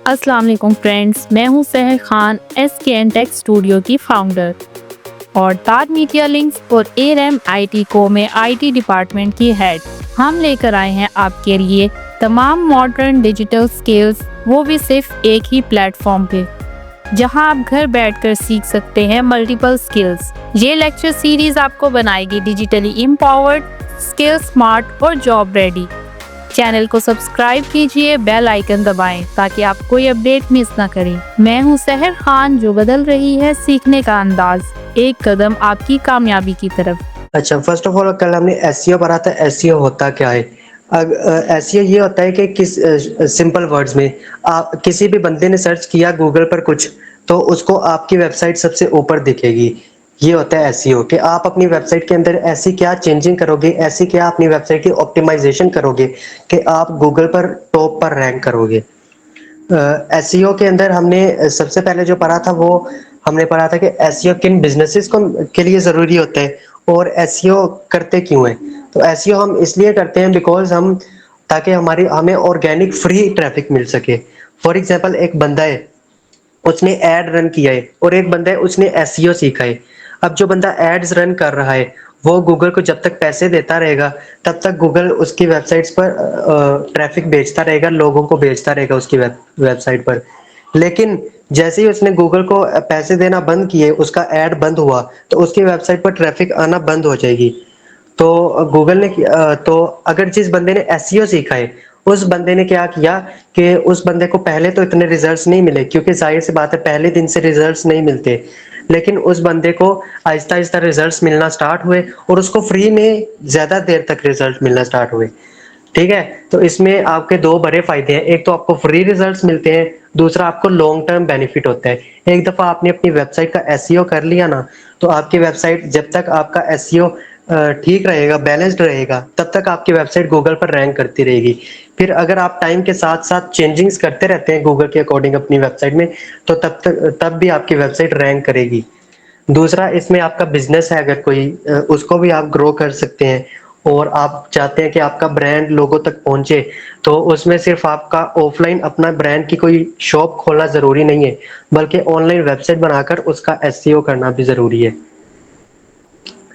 अस्सलाम वालेकुम फ्रेंड्स, मैं हूं सहर खान, SKN टेक स्टूडियो की फाउंडर और ताज मीडिया लिंक्स और ARM IT को में IT डिपार्टमेंट की हेड। हम लेकर आए हैं आपके लिए तमाम मॉडर्न डिजिटल स्किल्स, वो भी सिर्फ एक ही प्लेटफॉर्म पे, जहां आप घर बैठकर सीख सकते हैं मल्टीपल स्किल्स। ये लेक्चर सीरीज आपको बनाएगी डिजिटली एम्पावर्ड, स्किल स्मार्ट और जॉब रेडी। चैनल को सब्सक्राइब कीजिए, बेल आइकन दबाएं ताकि आप कोई अपडेट मिस ना करें। मैं हूं सहर खान, जो बदल रही है सीखने का अंदाज, एक कदम आपकी कामयाबी की तरफ। अच्छा, फर्स्ट ऑफ ऑल कल हमने एसईओ पढ़ा था। एसईओ होता क्या है? एसईओ ये होता है कि किस सिंपल वर्ड्स में आप किसी भी बंदे ने सर्च किया गूगल पर कुछ, तो उसको आपकी वेबसाइट सबसे ऊपर दिखेगी। ये होता है एसईओ कि आप अपनी वेबसाइट के अंदर ऐसी क्या चेंजिंग करोगे, ऐसी क्या अपनी वेबसाइट की ऑप्टिमाइजेशन करोगे कि आप गूगल पर टॉप पर रैंक करोगे। एसईओ के अंदर हमने सबसे पहले जो पढ़ा था वो हमने पढ़ा था कि एसईओ किन बिजनेसेस को के लिए ज़रूरी होता है और एसईओ करते क्यों हैं। तो एसईओ हम इसलिए करते हैं बिकॉज हम ताकि हमें ऑर्गेनिक फ्री ट्रैफिक मिल सके। फॉर एग्जांपल, एक बंदा है, उसने एड रन किया है, और एक बंदा है, उसने एसईओ सीखा है। अब जो बंदा एड्स रन कर रहा है वो गूगल को जब तक पैसे देता रहेगा तब तक गूगल उसकी वेबसाइट्स पर ट्रैफिक भेजता रहेगा, लोगों को भेजता रहेगा उसकी वेबसाइट पर। लेकिन जैसे ही उसने गूगल को पैसे देना बंद किए, उसका ऐड बंद हुआ, तो उसकी वेबसाइट पर ट्रैफिक आना बंद हो जाएगी। तो गूगल ने तो अगर जिस बंदे ने एसईओ सीखा है उस बंदे ने क्या किया कि उस बंदे को पहले तो इतने रिजल्ट्स नहीं मिले, क्योंकि जाहिर सी बात है पहले दिन से रिजल्ट्स नहीं मिलते। लेकिन उस बंदे को आहिस्ता आहिस्ता रिजल्ट्स मिलना स्टार्ट हुए और उसको फ्री में ज्यादा देर तक रिजल्ट मिलना स्टार्ट हुए। ठीक है, तो इसमें आपके दो बड़े फायदे हैं। एक तो आपको फ्री रिजल्ट्स मिलते हैं, दूसरा आपको लॉन्ग टर्म बेनिफिट होता है। एक दफा आपने अपनी वेबसाइट का एसईओ कर लिया ना, तो आपकी वेबसाइट जब तक आपका एसईओ ठीक रहेगा, बैलेंस्ड रहेगा, तब तक आपकी वेबसाइट गूगल पर रैंक करती रहेगी। फिर अगर आप टाइम के साथ साथ चेंजिंग्स करते रहते हैं गूगल के अकॉर्डिंग अपनी वेबसाइट में, तो तब भी आपकी वेबसाइट रैंक करेगी। दूसरा, इसमें आपका बिजनेस है अगर कोई, उसको भी आप ग्रो कर सकते हैं। और आप चाहते हैं कि आपका ब्रांड लोगों तक पहुंचे, तो उसमें सिर्फ आपका ऑफलाइन अपना ब्रांड की कोई शॉप खोलना जरूरी नहीं है, बल्कि ऑनलाइन वेबसाइट बनाकर उसका एसईओ करना भी जरूरी है।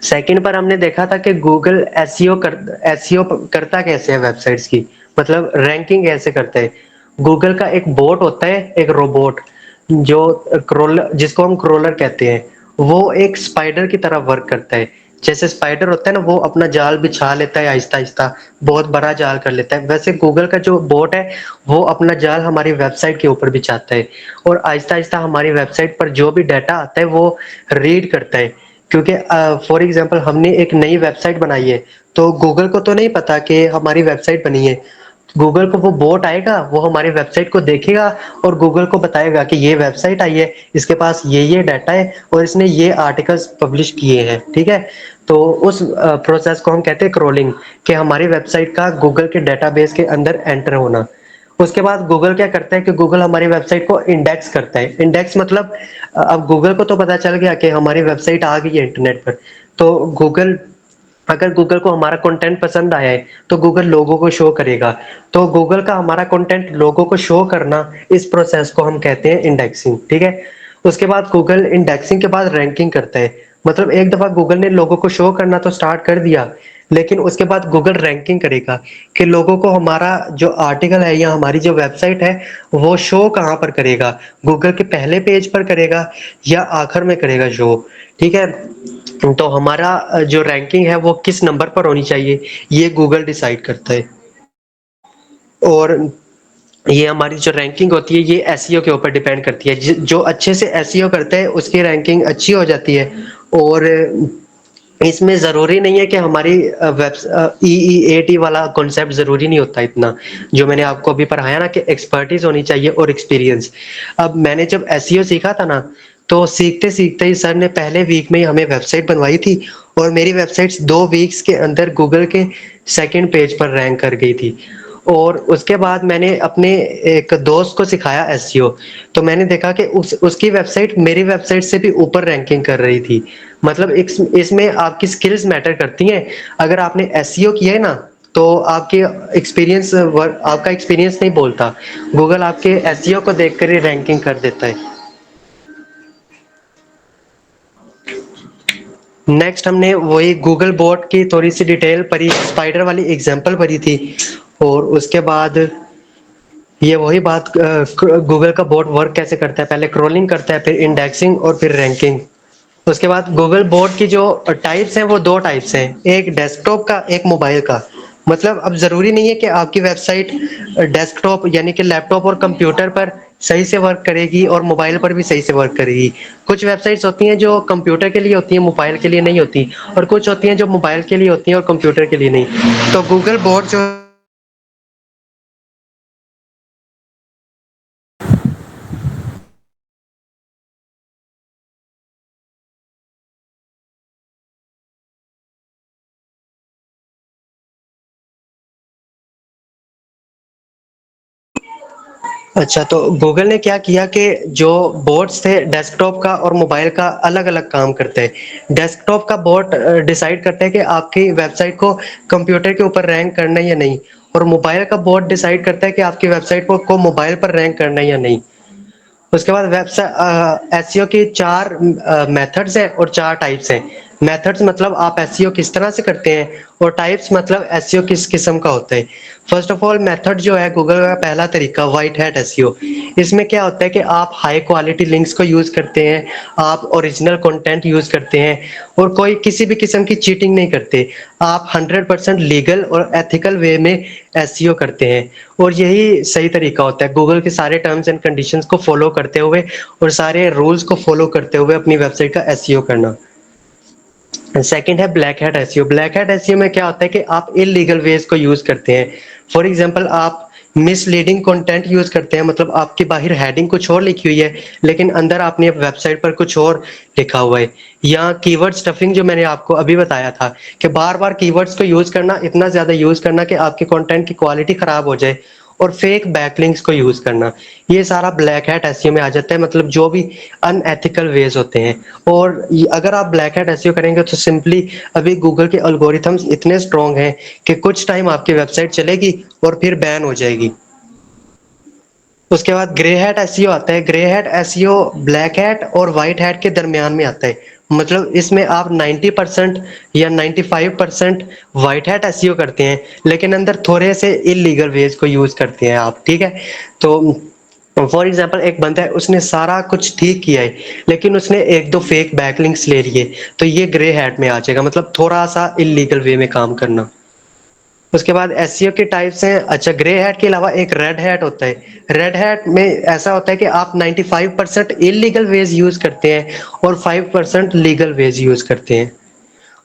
सेकंड पर हमने देखा था कि गूगल एसईओ करता कैसे है वेबसाइट्स की, मतलब रैंकिंग कैसे करता है। गूगल का एक बोट होता है, एक रोबोट, जो क्रोलर, जिसको हम क्रोलर कहते हैं, वो एक स्पाइडर की तरह वर्क करता है। जैसे स्पाइडर होता है ना, वो अपना जाल बिछा लेता है आहिस्ता आहिस्ता, बहुत बड़ा जाल कर लेता है, वैसे गूगल का जो बोट है वो अपना जाल हमारी वेबसाइट के ऊपर बिछाता है और आहिस्ता आहिस्ता हमारी वेबसाइट पर जो भी डाटा आता है वो रीड करता है। क्योंकि फॉर एग्जांपल हमने एक नई वेबसाइट बनाई है, तो गूगल को तो नहीं पता कि हमारी वेबसाइट बनी है। गूगल को वो बोट आएगा, वो हमारी वेबसाइट को देखेगा और गूगल को बताएगा कि ये वेबसाइट आई है, इसके पास ये डाटा है और इसने ये आर्टिकल्स पब्लिश किए हैं। ठीक है, तो उस प्रोसेस को हम कहते हैं क्रोलिंग, कि हमारी वेबसाइट का गूगल के डेटाबेस के अंदर एंटर होना। उसके बाद गूगल क्या करता है कि गूगल हमारी वेबसाइट को इंडेक्स करता है। इंडेक्स मतलब अब गूगल को तो पता चल गया कि हमारी वेबसाइट आ गई है इंटरनेट पर, तो अगर गूगल को हमारा कंटेंट पसंद आया है तो गूगल लोगों को शो करेगा। तो गूगल का हमारा कंटेंट लोगों को शो करना, इस प्रोसेस को हम कहते हैं इंडेक्सिंग। ठीक है, उसके बाद गूगल इंडेक्सिंग के बाद रैंकिंग करता है। मतलब एक दफा गूगल ने लोगों को शो करना तो स्टार्ट कर दिया, लेकिन उसके बाद गूगल रैंकिंग करेगा कि लोगों को हमारा जो आर्टिकल है या हमारी जो वेबसाइट है वो शो कहाँ पर करेगा, गूगल के पहले पेज पर करेगा या आखिर में करेगा शो। ठीक है, तो हमारा जो रैंकिंग है वो किस नंबर पर होनी चाहिए, ये गूगल डिसाइड करता है। और ये हमारी जो रैंकिंग होती है ये एसईओ के ऊपर डिपेंड करती है। जो अच्छे से एसईओ करते हैं उसकी रैंकिंग अच्छी हो जाती है। और इसमें ज़रूरी नहीं है कि हमारी वेब ईईएटी वाला कॉन्सेप्ट ज़रूरी नहीं होता इतना, जो मैंने आपको अभी पढ़ाया ना कि एक्सपर्टीज होनी चाहिए और एक्सपीरियंस। अब मैंने जब एसईओ सीखा था ना, तो सीखते सीखते ही सर ने पहले वीक में ही हमें वेबसाइट बनवाई थी और मेरी वेबसाइट्स 2 वीक्स के अंदर गूगल के सेकंड पेज पर रैंक कर गई थी। और उसके बाद मैंने अपने एक दोस्त को सिखाया एसईओ। तो मैंने देखा कि उसकी वेबसाइट मेरी वेबसाइट से भी ऊपर रैंकिंग कर रही थी। मतलब इसमें आपकी स्किल्स मैटर करती हैं। अगर आपने एसईओ किया है ना, तो आपका एक्सपीरियंस नहीं बोलता। गूगल आपके एसईओ को देखकर ही रैंकिंग कर देता है। नेक्स्ट हमने वही गूगल बोट की थोड़ी सी डिटेल पढ़ी, स्पाइडर वाली एग्जांपल पढ़ी थी। और उसके बाद ये वही बात, गूगल का बोट वर्क कैसे करता है, पहले क्रोलिंग करता है, फिर इंडेक्सिंग और फिर रैंकिंग। उसके बाद गूगल बोट की जो टाइप्स हैं वो दो टाइप्स हैं, एक डेस्कटॉप का, एक मोबाइल का। मतलब अब ज़रूरी नहीं है कि आपकी वेबसाइट डेस्कटॉप यानी कि लैपटॉप और कंप्यूटर पर सही से वर्क करेगी और मोबाइल पर भी सही से वर्क करेगी। कुछ वेबसाइट्स होती हैं जो कंप्यूटर के लिए होती हैं, मोबाइल के लिए नहीं होती, और कुछ होती हैं जो मोबाइल के लिए होती हैं और कंप्यूटर के लिए नहीं। तो गूगल बोट जो अच्छा, तो गूगल ने क्या किया कि जो बोट्स थे डेस्कटॉप का और मोबाइल का अलग अलग काम करते हैं। डेस्कटॉप का बोट डिसाइड करता है कि आपकी वेबसाइट को कंप्यूटर के ऊपर रैंक करना है या नहीं, और मोबाइल का बोट डिसाइड करता है कि आपकी वेबसाइट को मोबाइल पर रैंक करना है या नहीं। उसके बाद वेबसाइट एसईओ की चार मेथड्स हैं और चार टाइप्स हैं। मेथड्स मतलब आप एसईओ किस तरह से करते हैं, और टाइप्स मतलब एसईओ किस किस्म का होता है। फर्स्ट ऑफ ऑल मेथड जो है गूगल का पहला तरीका व्हाइट हैट एसईओ। इसमें क्या होता है कि आप हाई क्वालिटी लिंक्स को यूज करते हैं, आप ओरिजिनल कंटेंट यूज करते हैं, और कोई किसी भी किस्म की चीटिंग नहीं करते। आप 100% लीगल और एथिकल वे में एसईओ करते हैं। और यही सही तरीका होता है गूगल के सारे टर्म्स एंड कंडीशंस को फॉलो करते हुए और सारे रूल्स को फॉलो करते हुए अपनी वेबसाइट का एसईओ करना। सेकंड है black hat SEO. Black hat SEO में क्या होता है कि आप इलीगल वेज को यूज करते हैं। फॉर एग्जांपल आप मिसलीडिंग कंटेंट यूज करते हैं, मतलब आपकी बाहर हेडिंग कुछ और लिखी हुई है लेकिन अंदर आपने वेबसाइट पर कुछ और लिखा हुआ है। या कीवर्ड स्टफिंग जो मैंने आपको अभी बताया था कि बार बार कीवर्ड्स को यूज करना, इतना ज्यादा यूज करना कि आपके कंटेंट की क्वालिटी खराब हो जाए, और फेक बैकलिंक्स को यूज करना, ये सारा ब्लैक हैट एसईओ में आ जाता है। मतलब जो भी अनएथिकल वेज होते हैं। और अगर आप ब्लैक हैट एसईओ करेंगे तो सिंपली अभी गूगल के एल्गोरिथम्स इतने स्ट्रॉन्ग हैं कि कुछ टाइम आपकी वेबसाइट चलेगी और फिर बैन हो जाएगी। उसके बाद ग्रे हैट एसईओ आता है। Grey hat SEO black hat और व्हाइट हैट के दरमियान में आता है। मतलब इसमें आप 90% या 95% व्हाइट हैट एसईओ करते हैं, लेकिन अंदर थोड़े से इलीगल वेज को यूज करते हैं आप, ठीक है। तो फॉर एग्जांपल एक बंदा है, उसने सारा कुछ ठीक किया है लेकिन उसने एक दो फेक बैकलिंक्स ले लिए, तो ये ग्रे हैट में आ जाएगा, मतलब थोड़ा सा इलीगल वे में काम करना। उसके बाद एसईओ के टाइप्स हैं। अच्छा, ग्रे हैट के अलावा एक रेड हैट होता है। रेड हैट में ऐसा होता है कि आप 95% इलीगल वेज यूज करते हैं और 5% लीगल वेज यूज करते हैं।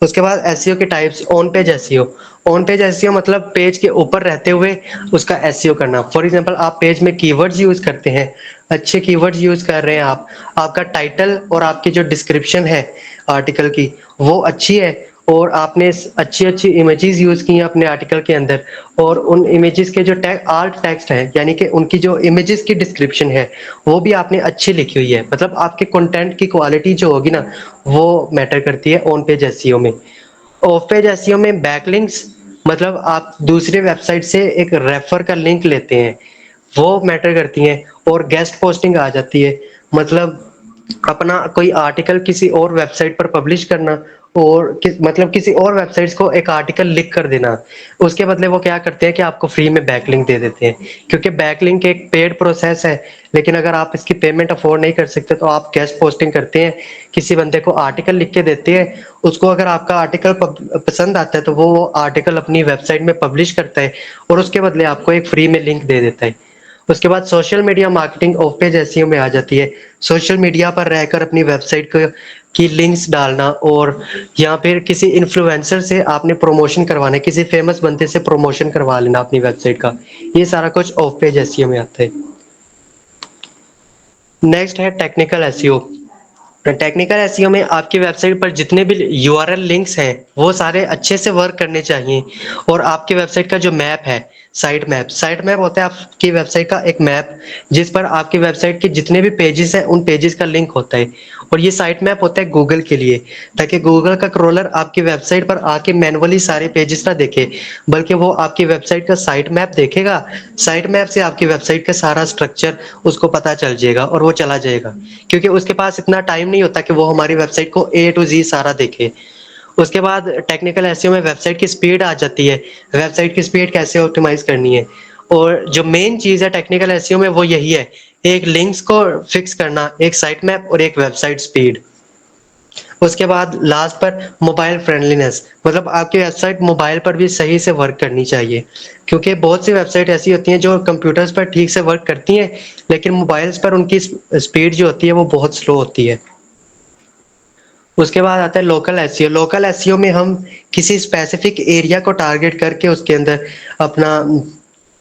उसके बाद एसईओ के types, on page SEO. On page SEO मतलब पेज के ऊपर रहते हुए उसका एसईओ करना। फॉर एग्जांपल आप पेज में कीवर्ड्स यूज करते हैं, अच्छे कीवर्ड्स यूज कर रहे हैं आप, आपका टाइटल और आपकी जो डिस्क्रिप्शन है आर्टिकल की वो अच्छी है, और आपने अच्छी अच्छी इमेजेस यूज की हैं अपने आर्टिकल के अंदर, और उन इमेजेस के जो टैग आल्ट टेक्स्ट हैं यानी कि उनकी जो इमेजेस की डिस्क्रिप्शन है वो भी आपने अच्छी लिखी हुई है, मतलब आपके कंटेंट की क्वालिटी जो होगी ना वो मैटर करती है ऑन पेज एसईओ में। ऑफ पेज एसईओ में बैकलिंक्स, मतलब आप दूसरे वेबसाइट से एक रेफर का लिंक लेते हैं, वो मैटर करती हैं। और गेस्ट पोस्टिंग आ जाती है, मतलब अपना कोई आर्टिकल किसी और वेबसाइट पर पब्लिश करना, और मतलब किसी और वेबसाइट्स को एक आर्टिकल लिख कर देना, उसके बदले वो क्या करते हैं कि आपको फ्री में बैकलिंक दे देते हैं। क्योंकि बैकलिंक एक पेड प्रोसेस है, लेकिन अगर आप इसकी पेमेंट अफोर्ड नहीं कर सकते तो आप गेस्ट पोस्टिंग करते हैं, किसी बंदे को आर्टिकल लिख के देते हैं, उसको अगर आपका आर्टिकल पसंद आता है तो वो आर्टिकल अपनी वेबसाइट में पब्लिश करता है और उसके बदले आपको एक फ्री में लिंक दे देता है। उसके बाद social media marketing of page SEO में आ जाती है। सोशल मीडिया पर रहकर अपनी वेबसाइट को की लिंक्स डालना, और या फिर किसी इन्फ्लुएंसर से आपने प्रमोशन करवाना है, किसी फेमस बंदे से प्रमोशन करवा लेना अपनी वेबसाइट का, ये सारा कुछ ऑफ पेज एसईओ में आता है। नेक्स्ट है टेक्निकल एसईओ। टेक्निकल एसईओ में आपकी वेबसाइट पर जितने भी यूआरएल लिंक्स हैं वो सारे अच्छे से वर्क करने चाहिए, और आपकी वेबसाइट का जो मैप है साइट मैप होता है आपकी वेबसाइट का एक मैप, जिस पर आपकी वेबसाइट के जितने भी पेजेस हैं उन पेजेस का लिंक होता है। और ये साइट मैप होता है गूगल के लिए, ताकि गूगल का क्रॉलर आपकी वेबसाइट पर आके मैनुअली सारे पेजेस ना देखे, बल्कि वो आपकी वेबसाइट का साइट मैप देखेगा। साइट मैप से आपकी वेबसाइट का सारा स्ट्रक्चर उसको पता चल जाएगा और वो चला जाएगा, क्योंकि उसके पास इतना टाइम नहीं होता कि वो हमारी वेबसाइट को ए टू जी सारा देखे। उसके बाद टेक्निकल एसईओ में वेबसाइट की स्पीड आ जाती है, वेबसाइट की स्पीड कैसे ऑप्टिमाइज करनी है। और जो मेन चीज़ है टेक्निकल एसईओ में वो यही है, एक लिंक्स को फिक्स करना, एक साइट मैप और एक वेबसाइट स्पीड। उसके बाद लास्ट पर मोबाइल फ्रेंडलीनेस, मतलब आपकी वेबसाइट मोबाइल पर भी सही से वर्क करनी चाहिए, क्योंकि बहुत सी वेबसाइट ऐसी होती हैं जो कंप्यूटर्स पर ठीक से वर्क करती हैं, लेकिन मोबाइल्स पर उनकी स्पीड जो होती है वो बहुत स्लो होती है। उसके बाद आता है लोकल एसईओ। लोकल एसईओ में हम किसी स्पेसिफिक एरिया को टारगेट करके उसके अंदर अपना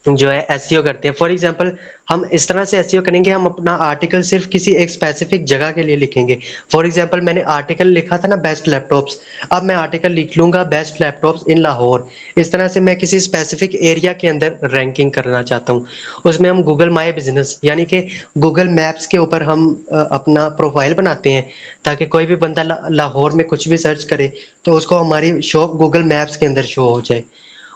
जो है एसईओ करते हैं। फॉर एग्जांपल हम इस तरह से एसईओ करेंगे, हम अपना आर्टिकल सिर्फ किसी एक स्पेसिफिक जगह के लिए लिखेंगे। फॉर एग्जांपल मैंने आर्टिकल लिखा था ना बेस्ट लैपटॉप्स, अब मैं आर्टिकल लिख लूंगा बेस्ट लैपटॉप्स इन लाहौर। इस तरह से मैं किसी स्पेसिफिक एरिया के अंदर रैंकिंग करना चाहता हूँ। उसमें हम गूगल माई बिजनेस यानी कि गूगल मैप्स के ऊपर हम अपना प्रोफाइल बनाते हैं, ताकि कोई भी बंदा लाहौर में कुछ भी सर्च करे तो उसको हमारी शॉप गूगल मैप्स के अंदर शो हो जाए।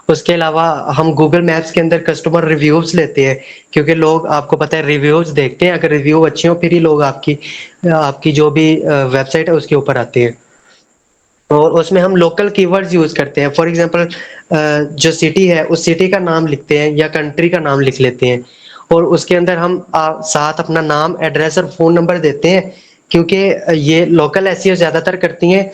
उसके अलावा हम गूगल मैप्स के अंदर कस्टमर रिव्यूज लेते हैं, क्योंकि लोग आपको पता है रिव्यूज देखते हैं, अगर रिव्यू अच्छे हो फिर ही लोग आपकी आपकी जो भी वेबसाइट है उसके ऊपर आते हैं। और उसमें हम लोकल कीवर्ड्स यूज करते हैं। फॉर एग्जांपल जो सिटी है उस सिटी का नाम लिखते हैं या कंट्री का नाम लिख लेते हैं, और उसके अंदर हम साथ अपना नाम, एड्रेस और फोन नंबर देते हैं, क्योंकि ये लोकल एसईओ ज्यादातर करती हैं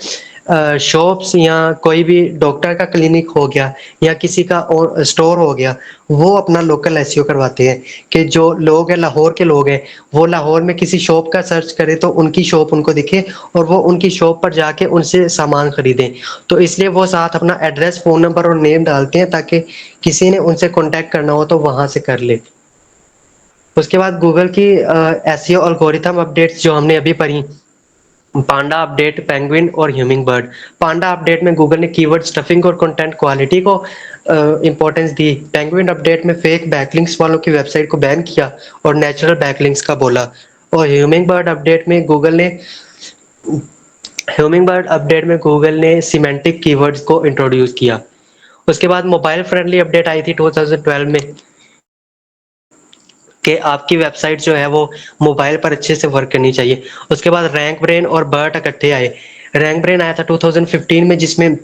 शॉप्स या कोई भी डॉक्टर का क्लिनिक हो गया या किसी का स्टोर हो गया, वो अपना लोकल एसईओ करवाते हैं कि जो लोग हैं लाहौर के लोग हैं वो लाहौर में किसी शॉप का सर्च करें तो उनकी शॉप उनको दिखे और वो उनकी शॉप पर जाके उनसे सामान खरीदें। तो इसलिए वो साथ अपना एड्रेस, फोन नंबर और नेम डालते हैं, ताकि किसी ने उनसे कांटेक्ट करना हो तो वहां से कर ले। उसके बाद गूगल की एसईओ एल्गोरिथम अपडेट्स जो हमने अभी पढ़ी, पांडा अपडेट, पेंगुइन और ह्यूमिंग बर्ड। पांडा अपडेट में गूगल ने कीवर्ड स्टफिंग और कंटेंट क्वालिटी को इंपॉर्टेंस दी। पेंगुइन अपडेट में फेक बैकलिंक्स वालों की वेबसाइट को बैन किया और नेचुरल बैकलिंक्स का बोला। और ह्यूमिंग बर्ड अपडेट में गूगल ने सिमेंटिक कीवर्ड्स को इंट्रोड्यूस किया। उसके बाद मोबाइल फ्रेंडली अपडेट आई थी 2012 में, कि आपकी वेबसाइट जो है वो मोबाइल पर अच्छे से वर्क करनी चाहिए। उसके बाद रैंक ब्रेन और बर्ट इकट्ठे आए। रैंक ब्रेन आया था 2015 में, जिसमें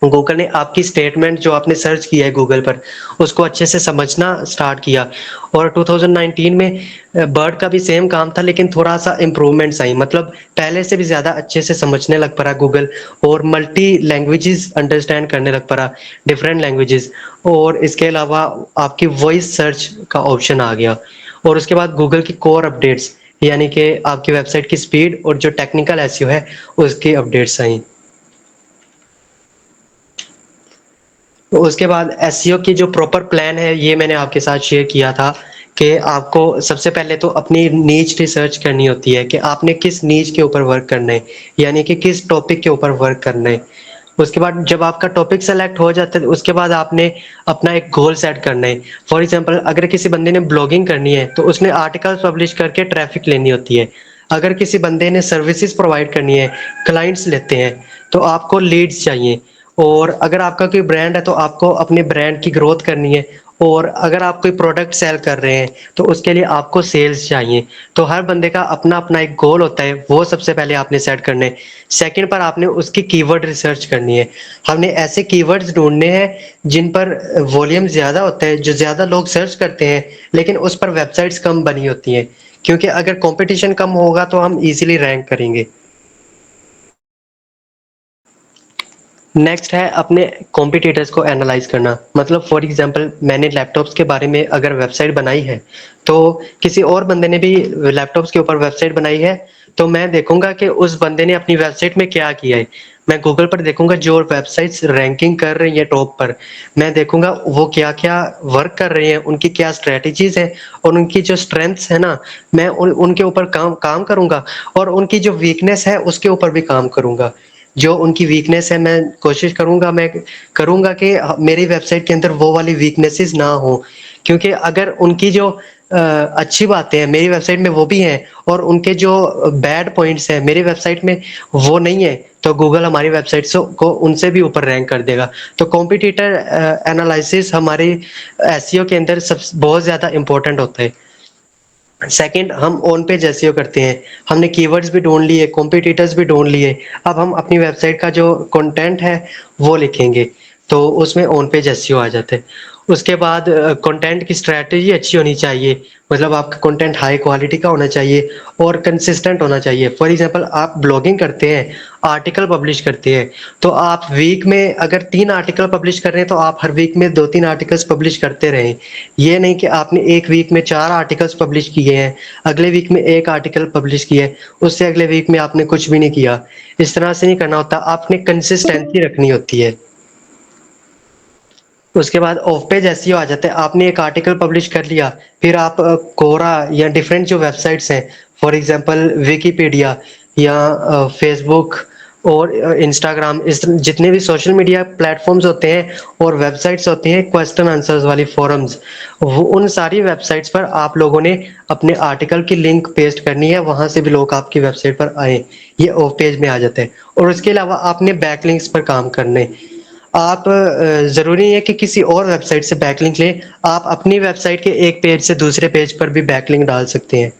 गूगल ने आपकी स्टेटमेंट जो आपने सर्च किया है गूगल पर उसको अच्छे से समझना स्टार्ट किया। और 2019 में बर्ड का भी सेम काम था, लेकिन थोड़ा सा इम्प्रूवमेंट्स आई, मतलब पहले से भी ज़्यादा अच्छे से समझने लग पड़ा गूगल, और मल्टी लैंग्वेजेस अंडरस्टैंड करने लग पड़ा, डिफरेंट लैंग्वेजेस। और इसके अलावा आपकी वॉइस सर्च का ऑप्शन आ गया। और उसके बाद गूगल की कोर अपडेट्स, यानी कि आपकी वेबसाइट की स्पीड और जो टेक्निकल एसईओ है उसकी अपडेट्स आई। तो उसके बाद एसईओ की जो प्रॉपर प्लान है ये मैंने आपके साथ शेयर किया था, कि आपको सबसे पहले तो अपनी नीच रिसर्च करनी होती है कि आपने किस नीच के ऊपर वर्क करना है, यानी कि किस टॉपिक के ऊपर वर्क करना है। उसके बाद जब आपका टॉपिक सेलेक्ट हो जाता है उसके बाद आपने अपना एक गोल सेट करना है। फॉर एग्जांपल अगर किसी बंदे ने ब्लॉगिंग करनी है तो उसने आर्टिकल्स पब्लिश करके ट्रैफिक लेनी होती है। अगर किसी बंदे ने सर्विसेज प्रोवाइड करनी है, क्लाइंट्स लेते हैं, तो आपको लीड्स चाहिए। और अगर आपका कोई ब्रांड है तो आपको अपने ब्रांड की ग्रोथ करनी है। और अगर आप कोई प्रोडक्ट सेल कर रहे हैं तो उसके लिए आपको सेल्स चाहिए। तो हर बंदे का अपना अपना एक गोल होता है, वो सबसे पहले आपने सेट करने। सेकंड पर आपने उसकी कीवर्ड रिसर्च करनी है। हमने ऐसे कीवर्ड्स ढूंढने हैं जिन पर वॉल्यूम ज़्यादा होता है, जो ज़्यादा लोग सर्च करते हैं, लेकिन उस पर वेबसाइट्स कम बनी होती हैं, क्योंकि अगर कंपटीशन कम होगा तो हम इजीली रैंक करेंगे। नेक्स्ट है अपने कॉम्पिटिटर्स को एनालाइज करना। मतलब फॉर एग्जांपल मैंने लैपटॉप्स के बारे में अगर वेबसाइट बनाई है, तो किसी और बंदे ने भी लैपटॉप्स के ऊपर वेबसाइट बनाई है, तो मैं देखूंगा कि उस बंदे ने अपनी वेबसाइट में क्या किया है। मैं गूगल पर देखूंगा जो वेबसाइट्स रैंकिंग कर रही है टॉप पर, मैं देखूंगा वो क्या क्या वर्क कर रही हैं, उनकी क्या स्ट्रेटजीज है और उनकी जो स्ट्रेंथ्स है ना, मैं उनके ऊपर काम काम करूंगा, और उनकी जो वीकनेस है उसके ऊपर भी काम करूंगा। जो उनकी वीकनेस है मैं कोशिश करूँगा कि मेरी वेबसाइट के अंदर वो वाली वीकनेसेस ना हो। क्योंकि अगर उनकी जो अच्छी बातें हैं मेरी वेबसाइट में वो भी हैं और उनके जो बैड पॉइंट्स हैं मेरी वेबसाइट में वो नहीं है, तो गूगल हमारी वेबसाइट्स को उनसे भी ऊपर रैंक कर देगा। तो कॉम्पिटिटर एनालिसिस हमारी एसईओ के अंदर बहुत ज़्यादा इम्पोर्टेंट होता है। सेकंड, हम ऑन पेज एसईओ करते हैं। हमने कीवर्ड्स भी ढूँढ लिए, कॉम्पिटिटर्स भी ढूँढ लिए। अब हम अपनी वेबसाइट का जो कंटेंट है वो लिखेंगे, तो उसमें ऑन पेज एसईओ आ जाता है। उसके बाद कंटेंट की स्ट्रैटेजी अच्छी होनी चाहिए, मतलब आपका कंटेंट हाई क्वालिटी का होना चाहिए और कंसिस्टेंट होना चाहिए। फॉर एग्जांपल आप ब्लॉगिंग करते हैं, आर्टिकल पब्लिश करते हैं, तो आप वीक में अगर 3 आर्टिकल पब्लिश कर रहे हैं तो आप हर वीक में 2-3 आर्टिकल्स पब्लिश करते रहें। ये नहीं कि आपने एक वीक में 4 आर्टिकल्स पब्लिश किए हैं, अगले वीक में 1 आर्टिकल पब्लिश किया है, उससे अगले वीक में आपने कुछ भी नहीं किया। इस तरह से नहीं करना होता, आपने कंसिस्टेंसी रखनी होती है। उसके बाद ऑफ पेज एसईओ आ जाता है। आपने एक आर्टिकल पब्लिश कर लिया, फिर आप कोरा या डिफरेंट जो वेबसाइट्स हैं, फॉर एग्जांपल विकिपीडिया या फेसबुक और इंस्टाग्राम, इस जितने भी सोशल मीडिया प्लेटफॉर्म्स होते हैं और वेबसाइट्स होती हैं क्वेश्चन आंसर्स वाली फोरम्स, वो उन सारी वेबसाइट्स पर आप लोगों ने अपने आर्टिकल की लिंक पेस्ट करनी है, वहां से भी लोग आपकी वेबसाइट पर आए। ये ऑफ पेज में आ जाता है। और उसके अलावा आपने बैकलिंक्स पर काम करने। आप ज़रूरी नहीं है कि किसी और वेबसाइट से बैकलिंक लें, आप अपनी वेबसाइट के एक पेज से दूसरे पेज पर भी बैकलिंक डाल सकते हैं।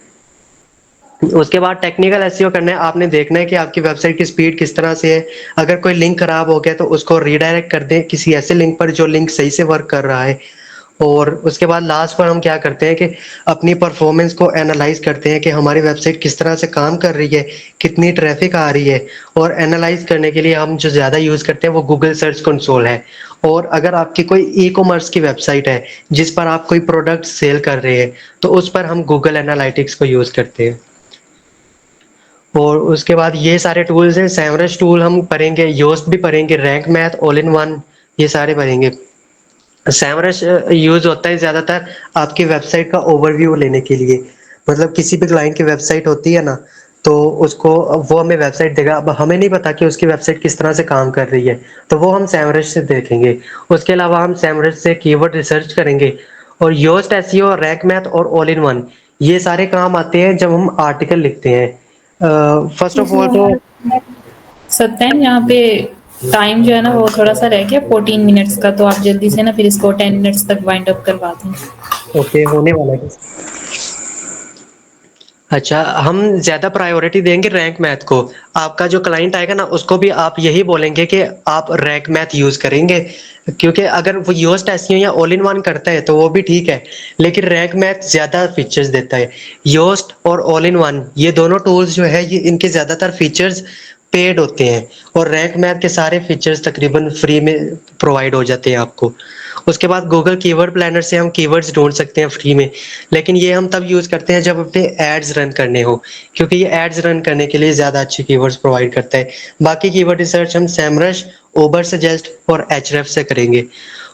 उसके बाद टेक्निकल एसईओ करना है, आपने देखना है कि आपकी वेबसाइट की स्पीड किस तरह से है। अगर कोई लिंक खराब हो गया तो उसको रीडायरेक्ट कर दें किसी ऐसे लिंक पर जो लिंक सही से वर्क कर रहा है। और उसके बाद लास्ट पर हम क्या करते हैं कि अपनी परफॉर्मेंस को एनालाइज करते हैं कि हमारी वेबसाइट किस तरह से काम कर रही है, कितनी ट्रैफिक आ रही है। और एनालाइज करने के लिए हम जो ज़्यादा यूज़ करते हैं वो गूगल सर्च कंसोल है। और अगर आपकी कोई ई कॉमर्स की वेबसाइट है जिस पर आप कोई प्रोडक्ट सेल कर रहे हैं तो उस पर हम गूगल एनालिटिक्स को यूज़ करते हैं। और उसके बाद ये सारे टूल्स हैं, सेमरस टूल हम पढ़ेंगे, योस्ट भी पढ़ेंगे, rank math, all in one, ये सारे पढ़ेंगे। सैमरस यूज होता है ज़्यादातर आपकी वेबसाइट का ओवरव्यू लेने के लिए। मतलब किसी भी क्लाइंट की वेबसाइट होती है ना, तो उसको वो हमें वेबसाइट देगा। अब हमें नहीं पता कि उसकी वेबसाइट किस तरह से काम कर रही है, तो वो हम सैमरस से देखेंगे। उसके अलावा हम सैमरस से कीवर्ड रिसर्च करेंगे। और योस्ट एसईओ, रैंक मैथ और ऑल इन वन, ये सारे काम आते हैं जब हम आर्टिकल लिखते हैं। फर्स्ट ऑफ ऑल तो सत्यन, यहाँ पे टाइम जो है ना वो थोड़ा सा रह गया 14 मिनट्स का, तो आप जल्दी से ना फिर इसको 10 मिनट्स तक वाइंड अप करवा दें। ओके, होने वाला है। अच्छा, हम ज़्यादा प्रायोरिटी देंगे रैंक मैथ को। आपका जो क्लाइंट आएगा ना उसको भी आप यही बोलेंगे कि आप रैंक मैथ यूज़ करेंगे, क्योंकि अगर वो योस्ट एसईओ या ऑल इन वन करता है तो वो भी ठीक है, लेकिन रैंक मैथ ज़्यादा फीचर्स देता है। योस्ट और ऑल इन वन ये दोनों टूल्स जो है ये इनके ज़्यादातर फीचर्स पेड होते हैं और रैंक मैथ के सारे फीचर्स तकरीबन फ्री में प्रोवाइड हो जाते हैं आपको। उसके बाद गूगल कीवर्ड प्लानर से हम कीवर्ड्स ढूंढ सकते हैं फ्री में, लेकिन ये हम तब यूज़ करते हैं जब अपने एड्स रन करने हो, क्योंकि ये एड्स रन करने के लिए ज़्यादा अच्छे कीवर्ड्स प्रोवाइड करता है। बाकी कीवर्ड रिसर्च हम सेमरश, ओबर सजेस्ट और एचरेफ से करेंगे।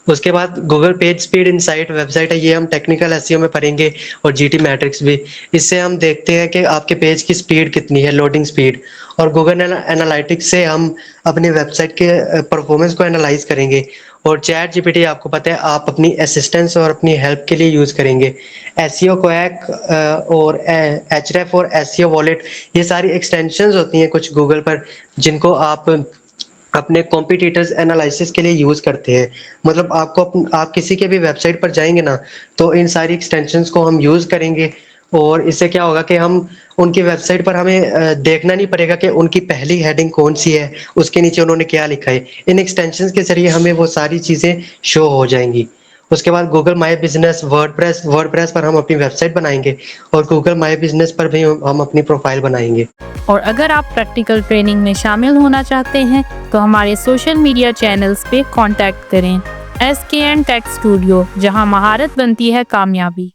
उसके बाद Google page speed insight website है, ये हम टेक्निकल एसईओ में पढ़ेंगे और जीटी मैट्रिक्स भी। इससे हम देखते हैं कि आपके पेज की स्पीड कितनी है, लोडिंग स्पीड। और गूगल एनालिटिक्स से हम अपनी वेबसाइट के परफॉर्मेंस को एनालाइज करेंगे। और चैट जीपीटी आपको पता है आप अपनी असिस्टेंस और अपनी हेल्प के लिए यूज़ करेंगे। एसईओ क्वैक और एचरेफ और एसईओ वॉलेट, ये सारी एक्सटेंशंस होती हैं कुछ गूगल पर जिनको आप अपने कॉम्पिटिटर्स एनालिसिस के लिए यूज़ करते हैं। मतलब आप किसी के भी वेबसाइट पर जाएंगे ना, तो इन सारी एक्सटेंशंस को हम यूज़ करेंगे। और इससे क्या होगा कि हम उनकी वेबसाइट पर हमें देखना नहीं पड़ेगा कि उनकी पहली हेडिंग कौन सी है, उसके नीचे उन्होंने क्या लिखा है। इन एक्सटेंशंस के ज़रिए हमें वो सारी चीज़ें शो हो जाएंगी। उसके बाद गूगल माई बिजनेस, वर्डप्रेस पर हम अपनी वेबसाइट बनाएंगे और गूगल माई बिजनेस पर भी हम अपनी प्रोफाइल बनाएंगे। और अगर आप प्रैक्टिकल ट्रेनिंग में शामिल होना चाहते हैं तो हमारे सोशल मीडिया चैनल्स पे कांटेक्ट करें। SKN टेक स्टूडियो, जहां महारत बनती है कामयाबी।